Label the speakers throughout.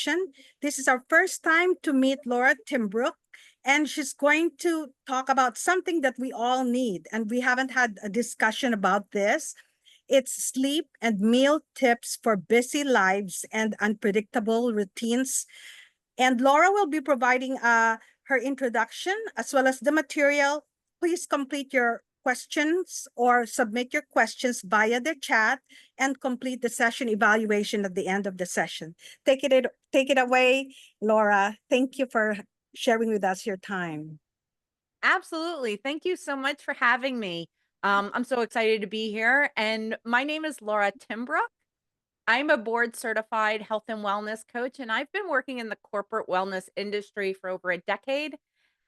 Speaker 1: session. This is our first time to meet Laura Timbrook, and she's going to talk about something that we all need, and we haven't had a discussion about this. It's sleep and meal tips for busy lives and unpredictable routines. And Laura will be providing her introduction as well as the material. Please complete your questions or submit your questions via the chat and complete the session evaluation at the end of the session. Take it away, Laura. Thank you for sharing with us your time.
Speaker 2: Absolutely. Thank you so much for having me. I'm so excited to be here. And my name is Laura Timbrook. I'm a board certified health and wellness coach, and I've been working in the corporate wellness industry for over a decade.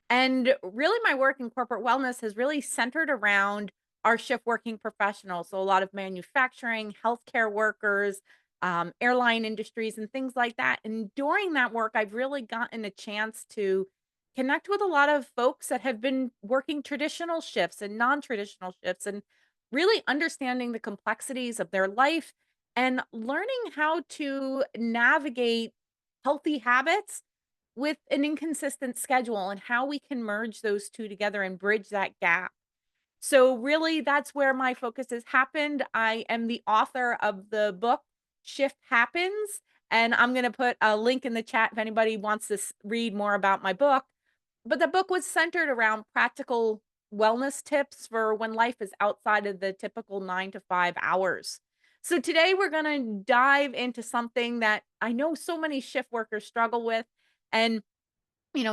Speaker 2: And really, my work in corporate wellness has really centered around our shift working professionals. So, a lot of manufacturing, healthcare workers, airline industries, and things like that. And during that work, I've really gotten a chance to connect with a lot of folks that have been working traditional shifts and non traditional shifts and really understanding the complexities of their life and learning how to navigate healthy habits with an inconsistent schedule and how we can merge those two together and bridge that gap. So, really, that's where my focus has happened. I am the author of the book Shift Happens, and I'm going to put a link in the chat if anybody wants to read more about my book. But the book was centered around practical wellness tips for when life is outside of the typical 9 to 5 hours. So, today we're going to dive into something that I know so many shift workers struggle with. And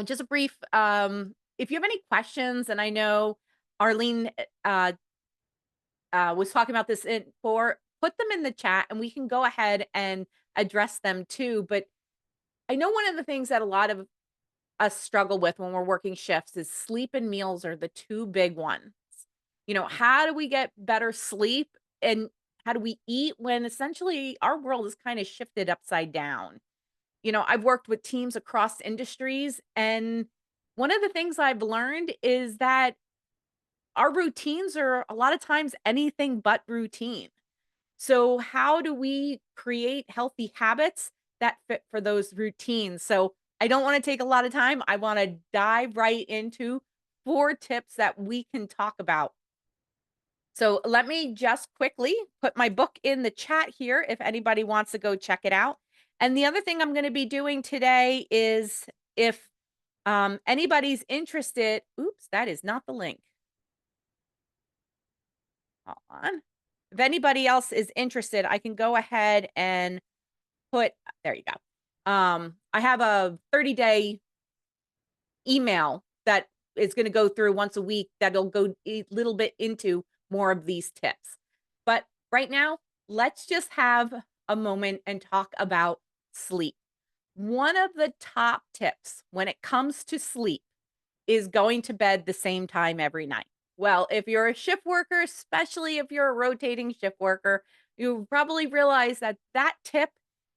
Speaker 2: just a brief, if you have any questions, and I know Arlene was talking about this put them in the chat and we can go ahead and address them too. But I know one of the things that a lot of us struggle with when we're working shifts is sleep and meals are the two big ones. How do we get better sleep and how do we eat when essentially our world is kind of shifted upside down? I've worked with teams across industries, and one of the things I've learned is that our routines are a lot of times anything but routine. So, how do we create healthy habits that fit for those routines? So, I don't want to take a lot of time. I want to dive right into 4 tips that we can talk about. So, let me just quickly put my book in the chat here if anybody wants to go check it out. And the other thing I'm going to be doing today is if anybody's interested, oops, that is not the link. Hold on. If anybody else is interested, I can go ahead and there you go. I have a 30-day email that is going to go through once a week that'll go a little bit into more of these tips. But right now, let's just have a moment and talk about sleep. One of the top tips when it comes to sleep is going to bed the same time every night. Well, if you're a shift worker, especially if you're a rotating shift worker, you probably realize that that tip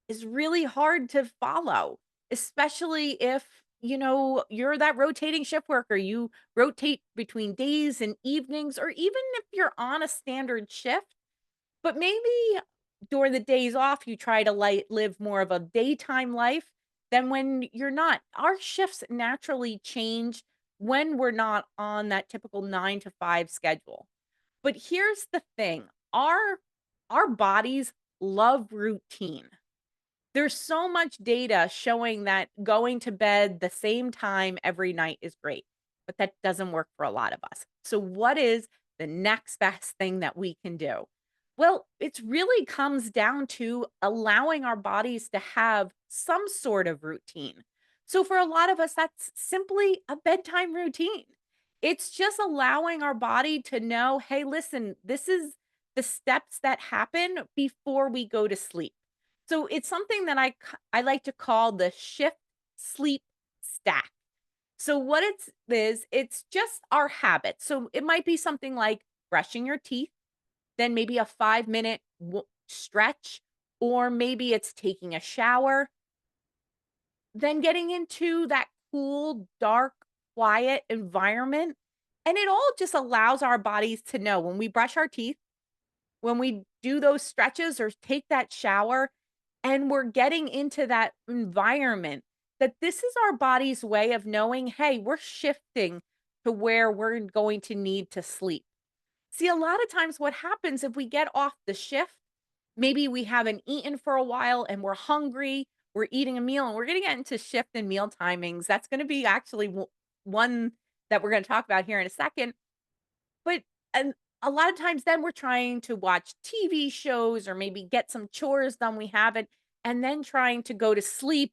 Speaker 2: is really hard to follow, especially if you're that rotating shift worker. You rotate between days and evenings, or even if you're on a standard shift, but maybe during the days off, you try to live more of a daytime life than when you're not. Our shifts naturally change when we're not on that typical 9 to 5 schedule. But here's the thing, our bodies love routine. There's so much data showing that going to bed the same time every night is great, but that doesn't work for a lot of us. So, what is the next best thing that we can do? Well, it really comes down to allowing our bodies to have some sort of routine. So, for a lot of us, that's simply a bedtime routine. It's just allowing our body to know, hey, listen, this is the steps that happen before we go to sleep. So it's something that I like to call the shift sleep stack. So what it's just our habits. So it might be something like brushing your teeth, then maybe a 5-minute stretch, or maybe it's taking a shower, then getting into that cool, dark, quiet environment. And it all just allows our bodies to know when we brush our teeth, when we do those stretches or take that shower, and we're getting into that environment that this is our body's way of knowing, hey, we're shifting to where we're going to need to sleep. See, a lot of times what happens if we get off the shift, maybe we haven't eaten for a while and we're hungry, we're eating a meal and we're going to get into shift and meal timings. That's going to be actually one that we're going to talk about here in a second. But and a lot of times then we're trying to watch TV shows or maybe get some chores done we haven't, and then trying to go to sleep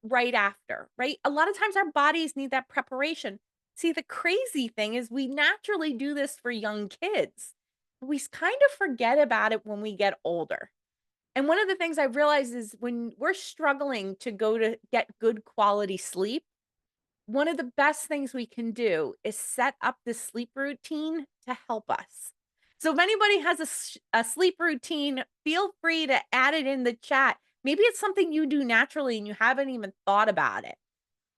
Speaker 2: right after, right? A lot of times our bodies need that preparation. See, the crazy thing is we naturally do this for young kids. We kind of forget about it when we get older. And one of the things I've realized is when we're struggling to go to get good quality sleep, one of the best things we can do is set up this sleep routine to help us. So if anybody has a sleep routine, feel free to add it in the chat. Maybe it's something you do naturally and you haven't even thought about it.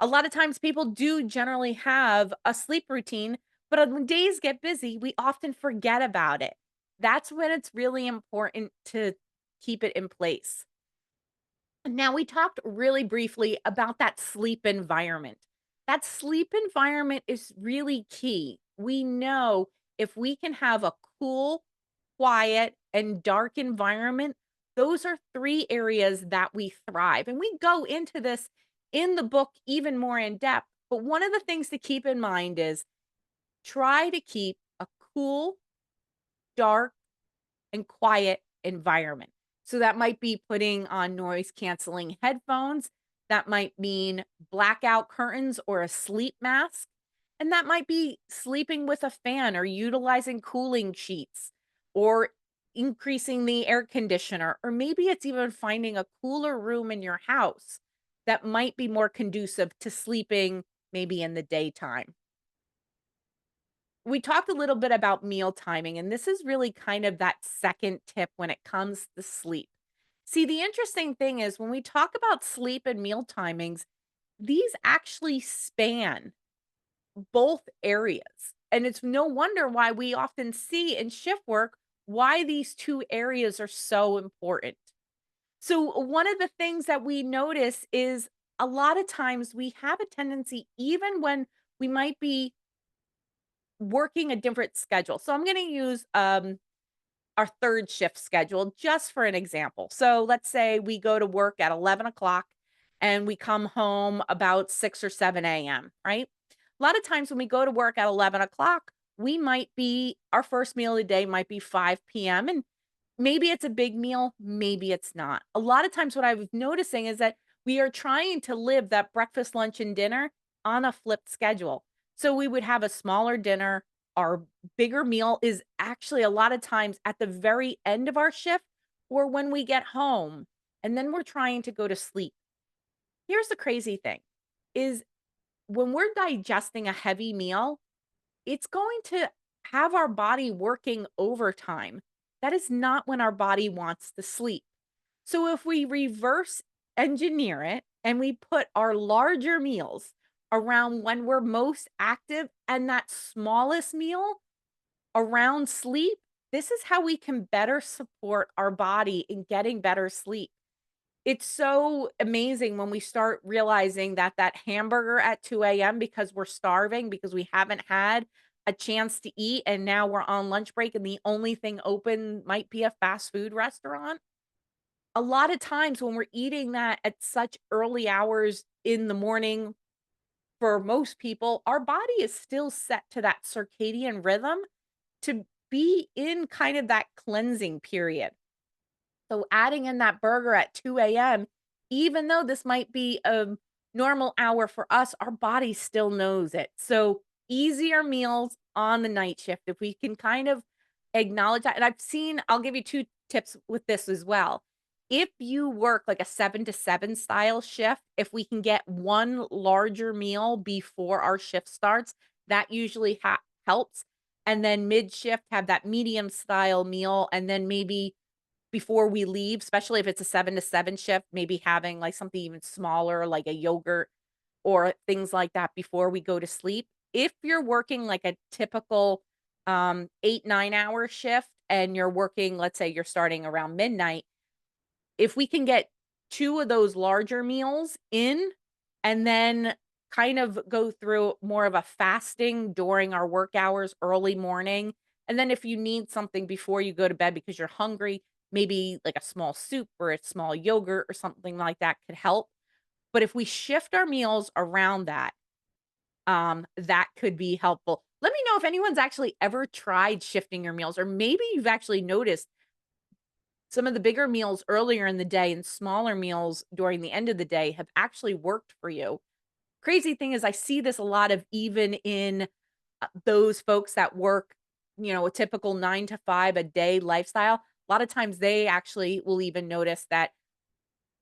Speaker 2: A lot of times people do generally have a sleep routine, but when days get busy, we often forget about it. That's when it's really important to keep it in place. Now, we talked really briefly about that sleep environment. That sleep environment is really key. We know if we can have a cool, quiet, and dark environment, those are three areas that we thrive. And we go into this in the book even more in depth. But one of the things to keep in mind is try to keep a cool, dark, and quiet environment. So that might be putting on noise canceling headphones. That might mean blackout curtains or a sleep mask. And that might be sleeping with a fan or utilizing cooling sheets or increasing the air conditioner. Or maybe it's even finding a cooler room in your house that might be more conducive to sleeping maybe in the daytime. We talked a little bit about meal timing, and this is really kind of that second tip when it comes to sleep. See, the interesting thing is when we talk about sleep and meal timings, these actually span both areas. And it's no wonder why we often see in shift work why these two areas are so important. So, one of the things that we notice is a lot of times we have a tendency, even when we might be working a different schedule. So I'm going to use our third shift schedule just for an example. So let's say we go to work at 11 o'clock and we come home about 6 or 7 a.m., right? A lot of times when we go to work at 11 o'clock, we might be, our first meal of the day might be 5 p.m. And maybe it's a big meal, maybe it's not. A lot of times what I was noticing is that we are trying to live that breakfast, lunch, and dinner on a flipped schedule. So we would have a smaller dinner. Our bigger meal is actually a lot of times at the very end of our shift or when we get home, and then we're trying to go to sleep. Here's the crazy thing is when we're digesting a heavy meal, it's going to have our body working overtime. That is not when our body wants to sleep. So if we reverse engineer it and we put our larger meals around when we're most active and that smallest meal around sleep, this is how we can better support our body in getting better sleep. It's so amazing when we start realizing that that hamburger at 2 a.m. because we're starving, because we haven't had a chance to eat, and now we're on lunch break, and the only thing open might be a fast food restaurant. A lot of times when we're eating that at such early hours in the morning, for most people, our body is still set to that circadian rhythm to be in kind of that cleansing period. So adding in that burger at 2 a.m., even though this might be a normal hour for us, our body still knows it. So easier meals on the night shift, if we can kind of acknowledge that. And I'll give you two tips with this as well. If you work like a 7 to 7 style shift, if we can get one larger meal before our shift starts, that usually helps. And then mid shift, have that medium style meal. And then maybe before we leave, especially if it's a 7 to 7 shift, maybe having like something even smaller, like a yogurt or things like that before we go to sleep. If you're working like a typical 8, 9 hour shift and you're working, let's say you're starting around midnight, if we can get 2 of those larger meals in and then kind of go through more of a fasting during our work hours, early morning, and then if you need something before you go to bed because you're hungry, maybe like a small soup or a small yogurt or something like that could help. But if we shift our meals around that, that could be helpful. Let me know if anyone's actually ever tried shifting your meals, or maybe you've actually noticed some of the bigger meals earlier in the day and smaller meals during the end of the day have actually worked for you. Crazy thing is I see this a lot of even in those folks that work, a typical 9 to 5 a day lifestyle. A lot of times they actually will even notice that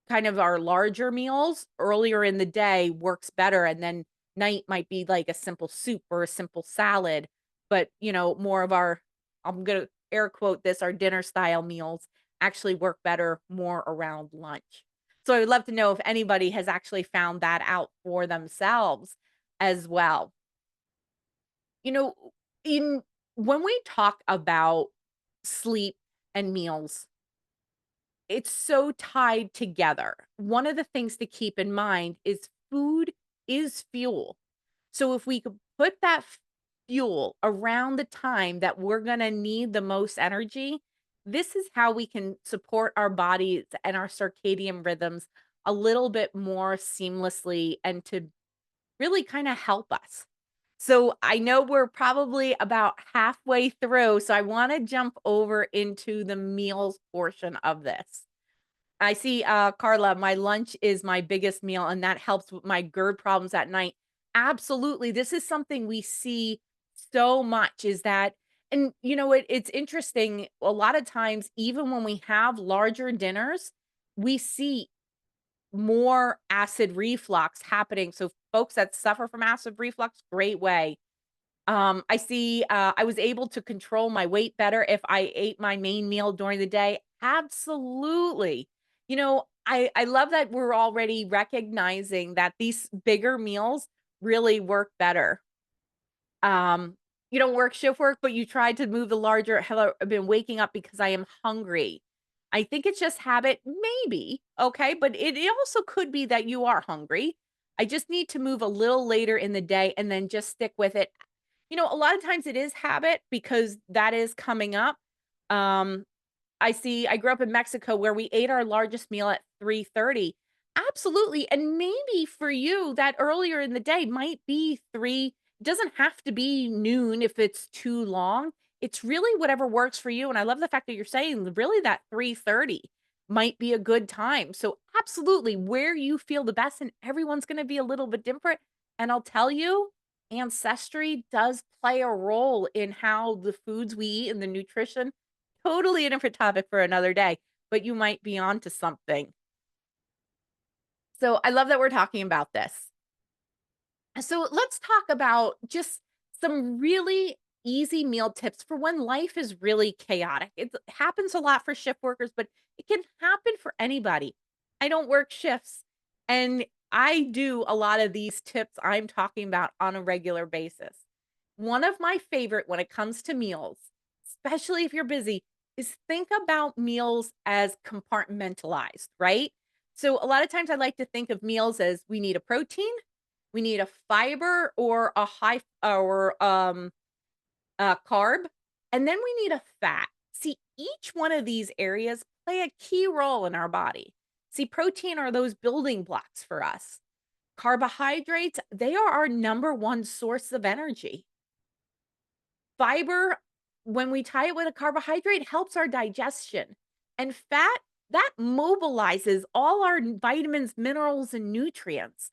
Speaker 2: kind of our larger meals earlier in the day works better, and then night might be like a simple soup or a simple salad, but, more of our, I'm gonna air quote this, our dinner style meals actually work better more around lunch. So I would love to know if anybody has actually found that out for themselves as well. You know, in when we talk about sleep and meals, it's so tied together. One of the things to keep in mind is food is fuel. So if we could put that fuel around the time that we're going to need the most energy, this is how we can support our bodies and our circadian rhythms a little bit more seamlessly and to really kind of help us. So I know we're probably about halfway through, so I want to jump over into the meals portion of this. I see, Carla, my lunch is my biggest meal, and that helps with my GERD problems at night. Absolutely. This is something we see so much is that, and it's interesting. A lot of times, even when we have larger dinners, we see more acid reflux happening. So, folks that suffer from acid reflux, great way. I see, I was able to control my weight better if I ate my main meal during the day. Absolutely. I love that we're already recognizing that these bigger meals really work better. Um, you don't work shift work, but you tried to move the larger. Hello, I've been waking up because I am hungry. I think it's just habit, maybe. Okay. But it also could be that you are hungry. I just need to move a little later in the day and then just stick with it. A lot of times it is habit because that is coming up. Um, I grew up in Mexico where we ate our largest meal at 3:30. Absolutely, and maybe for you, that earlier in the day might be 3, it doesn't have to be noon if it's too long. It's really whatever works for you, and I love the fact that you're saying really that 3:30 might be a good time. So, absolutely, where you feel the best, and everyone's gonna be a little bit different, and I'll tell you, ancestry does play a role in how the foods we eat and the nutrition. Totally a different topic for another day, but you might be onto something. So I love that we're talking about this. So let's talk about just some really easy meal tips for when life is really chaotic. It happens a lot for shift workers, but it can happen for anybody. I don't work shifts, and I do a lot of these tips I'm talking about on a regular basis. One of my favorite when it comes to meals, especially if you're busy, is think about meals as compartmentalized, right? So a lot of times I like to think of meals as we need a protein, we need a fiber or a high or a carb, and then we need a fat. See, each one of these areas play a key role in our body. See, protein are those building blocks for us. Carbohydrates, they are our number one source of energy. Fiber, when we tie it with a carbohydrate, helps our digestion. And fat, that mobilizes all our vitamins, minerals, and nutrients.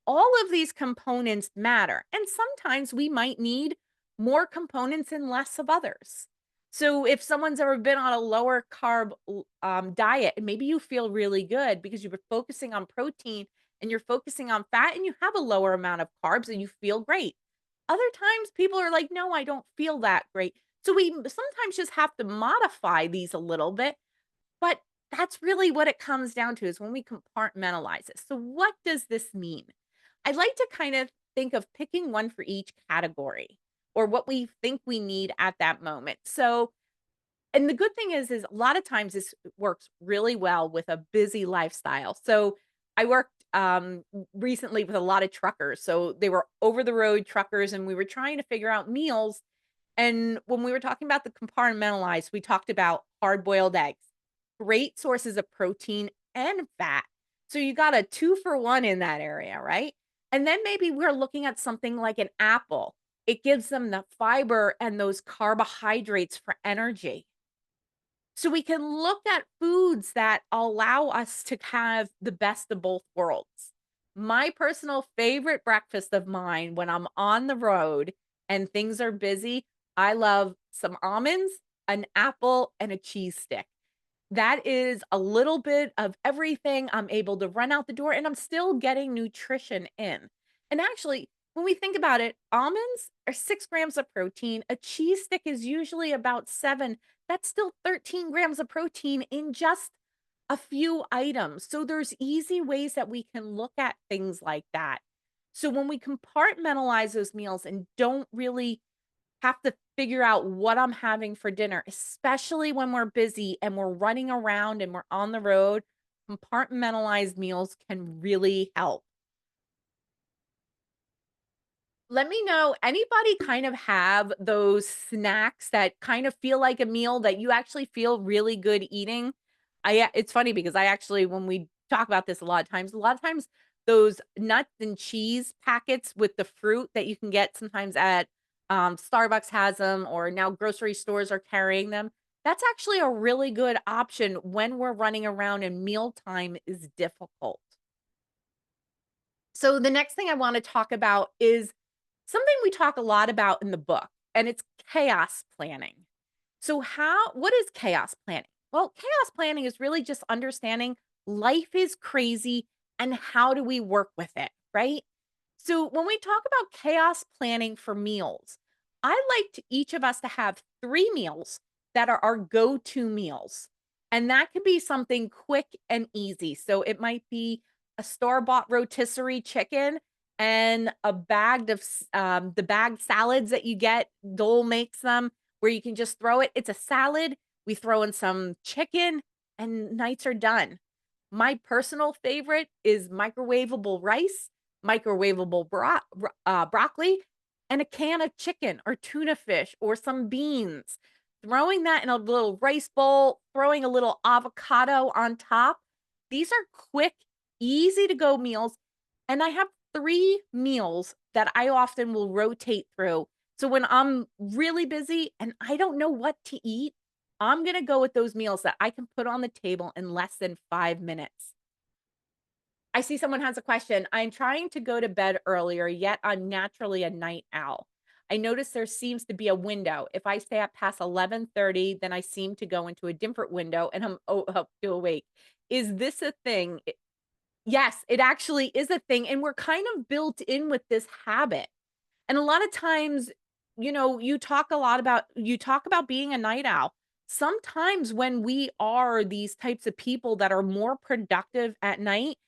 Speaker 2: All of these components matter, and sometimes we might need more components and less of others. So, if someone's ever been on a lower carb diet, and maybe you feel really good because you've been focusing on protein and you're focusing on fat, and you have a lower amount of carbs and you feel great. Other times, people are like, no, I don't feel that great. So, we sometimes just have to modify these a little bit, but that's really what it comes down to is when we compartmentalize it. So, what does this mean? I like to kind of think of picking one for each category or what we think we need at that moment. So, And the good thing is a lot of times this works really well with a busy lifestyle. So I worked recently with a lot of truckers. So they were over the road truckers, and we were trying to figure out meals. And when we were talking about the compartmentalized, we talked about hard boiled eggs, great sources of protein and fat. So you got a two for one in that area, right? And then maybe we're looking at something like an apple. It gives them the fiber and those carbohydrates for energy. So we can look at foods that allow us to have the best of both worlds. My personal favorite breakfast of mine when I'm on the road and things are busy, I love some almonds, an apple, and a cheese stick. That is a little bit of everything. I'm able to run out the door and I'm still getting nutrition in. And actually, when we think about it, almonds are 6 grams of protein. A cheese stick is usually about seven. That's still 13 grams of protein in just a few items. So there's easy ways that we can look at things like that. So when we compartmentalize those meals and don't really have to figure out what I'm having for dinner, especially when we're busy and we're running around and we're on the road. Compartmentalized meals can really help. Let me know, anybody kind of have those snacks that kind of feel like a meal that you actually feel really good eating? It's funny because I actually, when we talk about this a lot of times those nuts and cheese packets with the fruit that you can get sometimes at Starbucks has them, or now grocery stores are carrying them. That's actually a really good option when we're running around and mealtime is difficult. So the next thing I want to talk about is something we talk a lot about in the book, and it's chaos planning. So what is chaos planning? Well, chaos planning is really just understanding life is crazy and how do we work with it, right? So when we talk about chaos planning for meals, I like each of us to have 3 meals that are our go-to meals. And that can be something quick and easy. So it might be a store-bought rotisserie chicken and a bag of the bagged salads that you get. Dole makes them where you can just throw it. It's a salad. We throw in some chicken and nights are done. My personal favorite is microwavable rice, microwavable broccoli, and a can of chicken or tuna fish or some beans. Throwing that in a little rice bowl, throwing a little avocado on top. These are quick, easy to go meals. And I have 3 meals that I often will rotate through. So when I'm really busy and I don't know what to eat, I'm going to go with those meals that I can put on the table in less than 5 minutes. I see someone has a question. I'm trying to go to bed earlier, yet I'm naturally a night owl. I notice there seems to be a window. If I stay up past 11:30, then I seem to go into a different window and I'm up to awake. Is this a thing? Yes, it actually is a thing. And we're kind of built in with this habit. And a lot of times, you talk about being a night owl. Sometimes when we are these types of people that are more productive at night,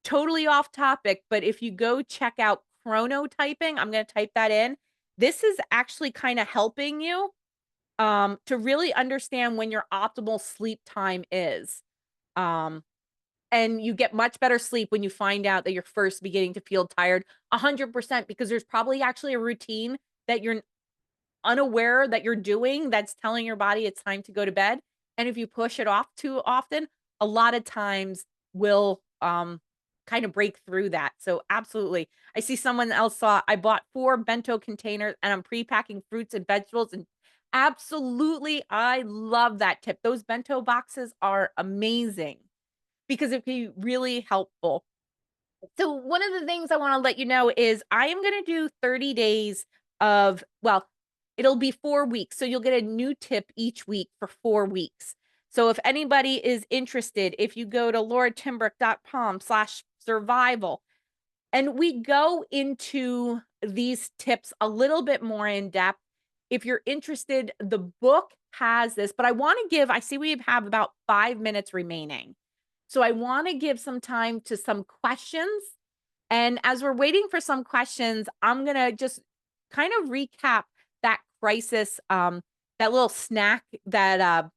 Speaker 2: totally off topic, but if you go check out chronotyping, I'm going to type that in. This is actually kind of helping you to really understand when your optimal sleep time is. Um, and you get much better sleep when you find out that you're first beginning to feel tired 100% because there's probably actually a routine that you're unaware that you're doing that's telling your body it's time to go to bed. And if you push it off too often, a lot of times will kind of break through that. So absolutely. I see someone else saw I bought 4 bento containers and I'm pre-packing fruits and vegetables, and absolutely I love that tip. Those bento boxes are amazing because it can be really helpful. So one of the things I wanna let you know is I am gonna do 30 days it'll be 4 weeks, so you'll get a new tip each week for 4 weeks. So if anybody is interested, if you go to lauratimbrook.com/survival, and we go into these tips a little bit more in depth. If you're interested, the book has this, but I see we have about 5 minutes remaining. So I want to give some time to some questions. And as we're waiting for some questions, I'm going to just kind of recap that crisis. that little snack, that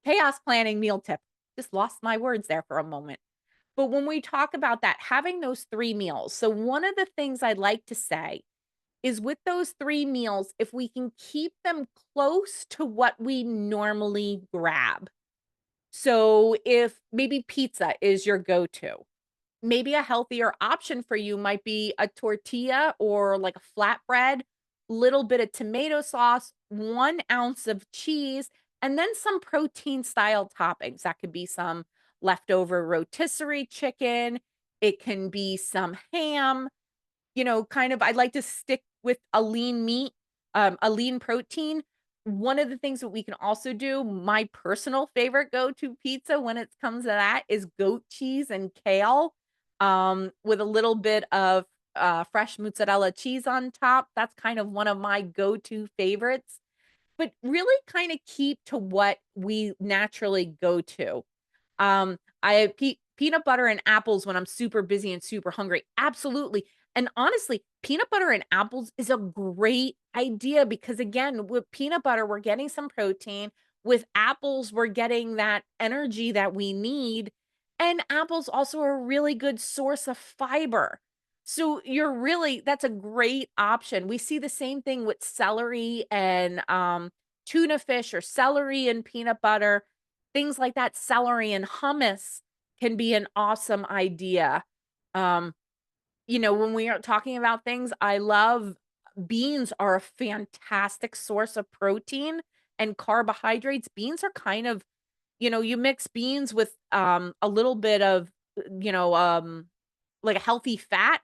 Speaker 2: chaos planning meal tip. Just lost my words there for a moment. But when we talk about that, having those 3 meals. So one of the things I'd like to say is with those 3 meals, if we can keep them close to what we normally grab. So if maybe pizza is your go-to, maybe a healthier option for you might be a tortilla or like a flatbread, little bit of tomato sauce, 1 ounce of cheese, and then some protein style toppings. That could be some leftover rotisserie chicken. It can be some ham, kind of I like to stick with a lean meat, a lean protein. One of the things that we can also do, my personal favorite go-to pizza when it comes to that is goat cheese and kale, with a little bit of fresh mozzarella cheese on top. That's kind of one of my go-to favorites, but really kind of keep to what we naturally go to. I peanut butter and apples when I'm super busy and super hungry. Absolutely. And honestly, peanut butter and apples is a great idea because again, with peanut butter, we're getting some protein. With apples, we're getting that energy that we need. And apples also are a really good source of fiber. So that's a great option. We see the same thing with celery and tuna fish or celery and peanut butter. Things like that, celery and hummus can be an awesome idea. Um, when we are talking about things, I love beans are a fantastic source of protein and carbohydrates. Beans are kind of, you mix beans with a little bit of, you know, um, like a healthy fat,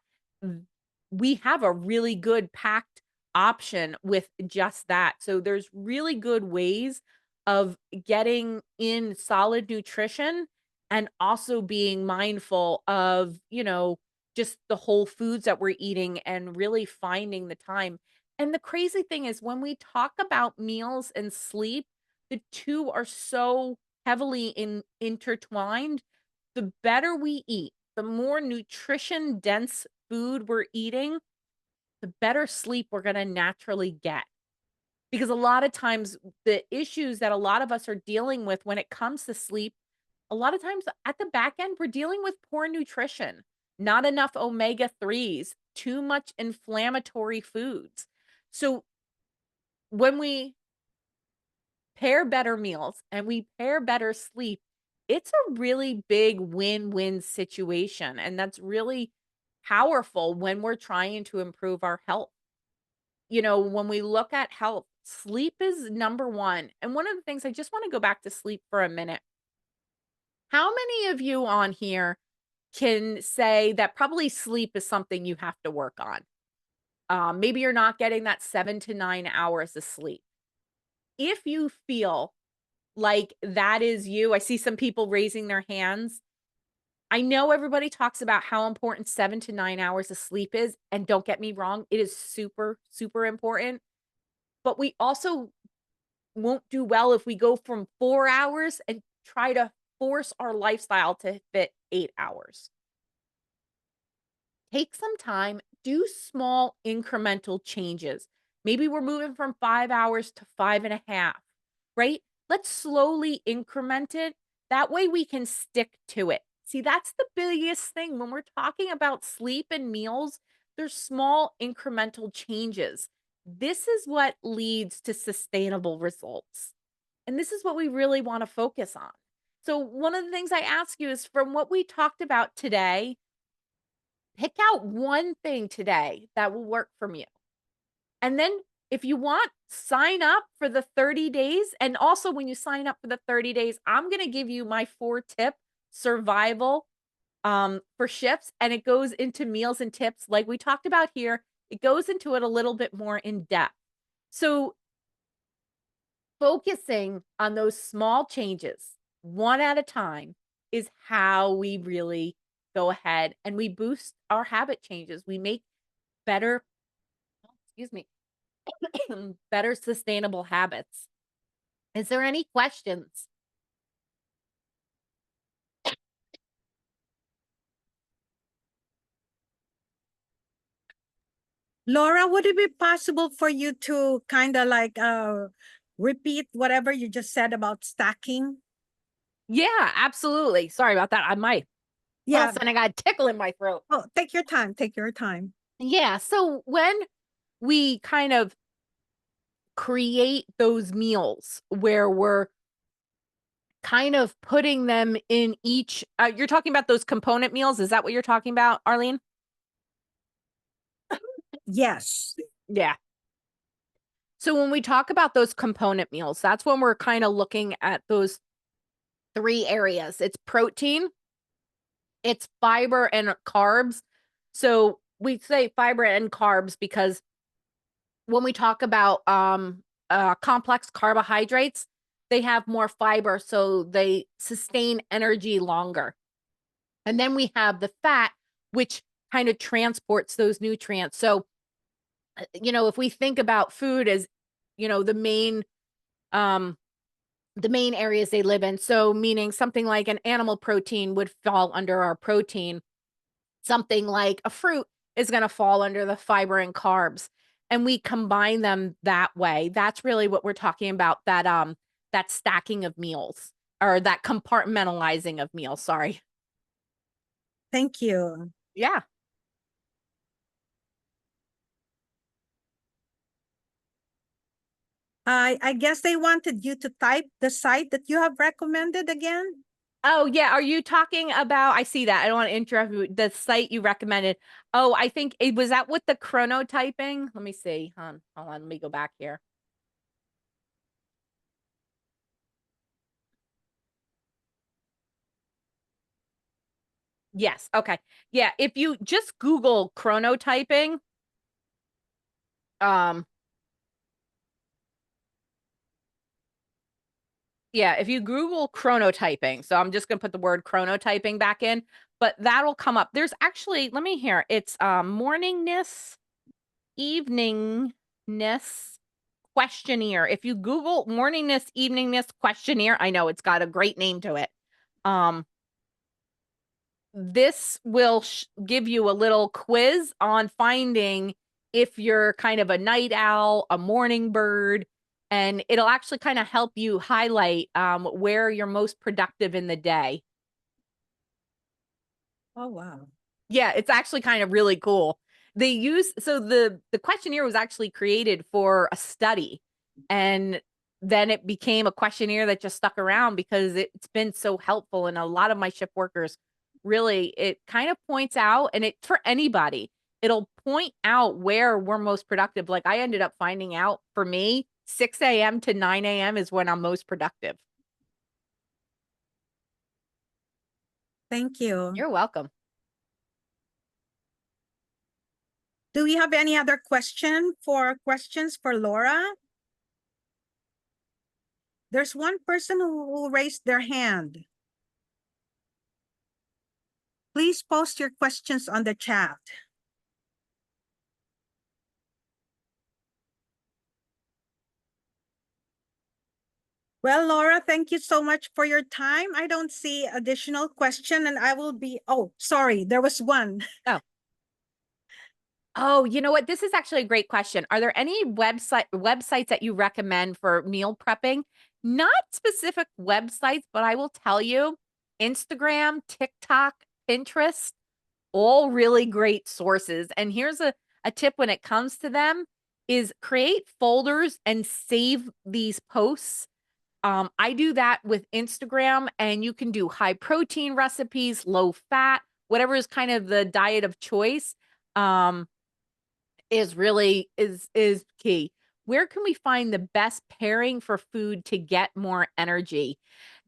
Speaker 2: we have a really good packed option with just that. So there's really good ways of getting in solid nutrition and also being mindful of, just the whole foods that we're eating and really finding the time. And the crazy thing is when we talk about meals and sleep, the two are so heavily intertwined. The better we eat, the more nutrition dense food we're eating, the better sleep we're going to naturally get. Because a lot of times, the issues that a lot of us are dealing with when it comes to sleep, a lot of times at the back end, we're dealing with poor nutrition, not enough omega 3s, too much inflammatory foods. So when we pair better meals and we pair better sleep, it's a really big win-win situation. And that's really powerful when we're trying to improve our health. When we look at health, sleep is number one. And one of the things I just want to go back to sleep for a minute. How many of you on here can say that probably sleep is something you have to work on? Maybe you're not getting that 7 to 9 hours of sleep. If you feel like that is you. I see some people raising their hands. I know everybody talks about how important 7 to 9 hours of sleep is, and don't get me wrong, it is super, super important, but we also won't do well if we go from 4 hours and try to force our lifestyle to fit 8 hours. Take some time, do small incremental changes. Maybe we're moving from 5 hours to 5.5, right? Let's slowly increment it. That way we can stick to it. See, that's the biggest thing when we're talking about sleep and meals. There's small incremental changes. This is what leads to sustainable results. And this is what we really want to focus on. So, one of the things I ask you is from what we talked about today, pick out one thing today that will work from you. And then if you want, sign up for the 30 days. And also when you sign up for the 30 days, I'm going to give you my 4-tip survival for shifts. And it goes into meals and tips like we talked about here. It goes into it a little bit more in depth. So focusing on those small changes, one at a time, is how we really go ahead and we boost our habit changes. We make better, excuse me, better sustainable habits. Is there any questions?
Speaker 1: Laura, would it be possible for you to kind of like repeat whatever you just said about stacking?
Speaker 2: Yeah, absolutely. Sorry about that. All of
Speaker 1: Yeah.
Speaker 2: a sudden I got a tickle in my throat.
Speaker 1: Oh, take your time. Take your time.
Speaker 2: Yeah. So when we kind of create those meals where we're kind of putting them in each, you're talking about those component meals. Is that what you're talking about, Arlene?
Speaker 1: Yes.
Speaker 2: Yeah. So when we talk about those component meals, that's when we're kind of looking at those three areas. It's protein, it's fiber, and carbs. So we say fiber and carbs because when we talk about complex carbohydrates, they have more fiber, so they sustain energy longer. And then we have the fat, which kind of transports those nutrients. So, if we think about food as, um, the main areas they live in. So, meaning something like an animal protein would fall under our protein. Something like a fruit is going to fall under the fiber and carbs. And we combine them that way. That's really what we're talking about, that stacking of meals or that compartmentalizing of meals. Sorry.
Speaker 1: Thank you.
Speaker 2: Yeah.
Speaker 1: I guess they wanted you to type the site that you have recommended again.
Speaker 2: Oh, yeah. Are you talking about? I see that. I don't want to interrupt you. The site you recommended. Oh, I think it was that with the chronotyping. Let me see. Hold on. Let me go back here. Yes. Okay. Yeah. If you just Google chronotyping, um, yeah, if you Google chronotyping, so I'm just gonna put the word chronotyping back in, but that'll come up. There's actually, let me hear. It's morningness, eveningness questionnaire. If you Google morningness, eveningness questionnaire, I know it's got a great name to it. Um, this will give you a little quiz on finding if you're kind of a night owl, a morning bird, and it'll actually kind of help you highlight where you're most productive in the day.
Speaker 1: Oh, wow.
Speaker 2: Yeah, it's actually kind of really cool. They use so the questionnaire was actually created for a study, and then it became a questionnaire that just stuck around because it's been so helpful. And a lot of my shift workers really, it kind of points out, and it for anybody, it'll point out where we're most productive. Like I ended up finding out for me, 6 a.m. to 9 a.m. is when I'm most productive.
Speaker 1: Thank you.
Speaker 2: You're welcome.
Speaker 1: Do we have any other questions for Laura? There's one person who raised their hand. Please post your questions on the chat. Well, Laura, thank you so much for your time. I don't see additional question and I will be, oh, sorry, there was one.
Speaker 2: Oh. Oh, you know what? This is actually a great question. Are there any websites that you recommend for meal prepping? Not specific websites, but I will tell you, Instagram, TikTok, Pinterest, all really great sources. And here's a tip when it comes to them is create folders and save these posts. I do that with Instagram, and you can do high protein recipes, low fat, whatever is kind of the diet of choice. Is really is key. Where can we find the best pairing for food to get more energy?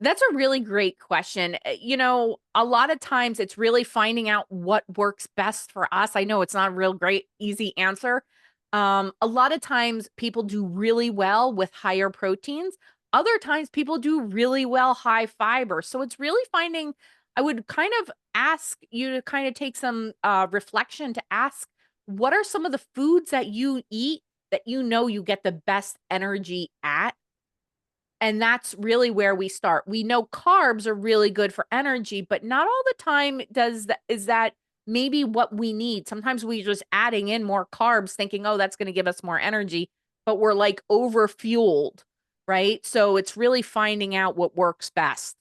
Speaker 2: That's a really great question. A lot of times it's really finding out what works best for us. I know it's not a real great easy answer. A lot of times people do really well with higher proteins. Other times people do really well high fiber. So it's really finding, I would kind of ask you to kind of take some reflection to ask what are some of the foods that you eat that you get the best energy at? And that's really where we start. We know carbs are really good for energy, but not all the time does that is that maybe what we need. Sometimes we're just adding in more carbs thinking, "Oh, that's going to give us more energy," but we're like over fueled. right? So it's really finding out what works best.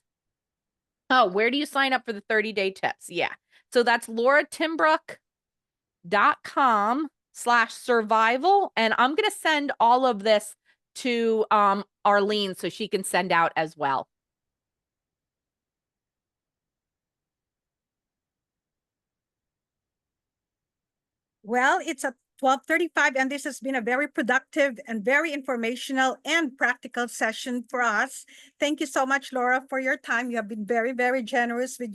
Speaker 2: Oh, where do you sign up for the 30-day tips? Yeah. So that's lauratimbrook.com/survival. And I'm going to send all of this to Arlene so she can send out as well.
Speaker 1: Well, it's at 12:35, and this has been a very productive and very informational and practical session for us. Thank you so much, Laura, for your time. You have been very, very generous with your